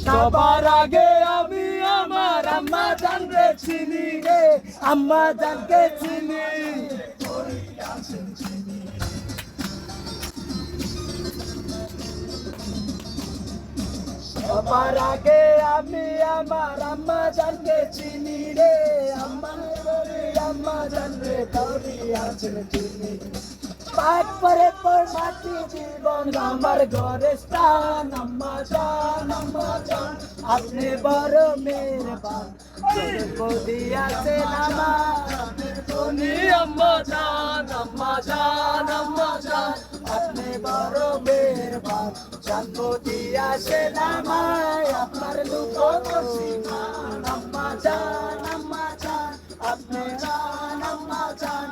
সবার আগে আমি আমার আম্মা জানকে চিনি রে, আম্মা জানকে চিনি। সবার আগে আমি আমার আম্মা জানকে চিনি রে, আম্মা জানকে তোরই আছেন চিনি। পাট পরে তোর মাটি জীবন আমার ঘরে স্থান, আম্মা জান আপনি বড় মেহেরবান, বদি আছে আমার তুমি আম্মা জান আপনি বড় মেহেরবান, জন্ম দিয়াছে আমায় আপনার দুঃখ সীমা। আম্মা জান আপনি জান আম্মা জান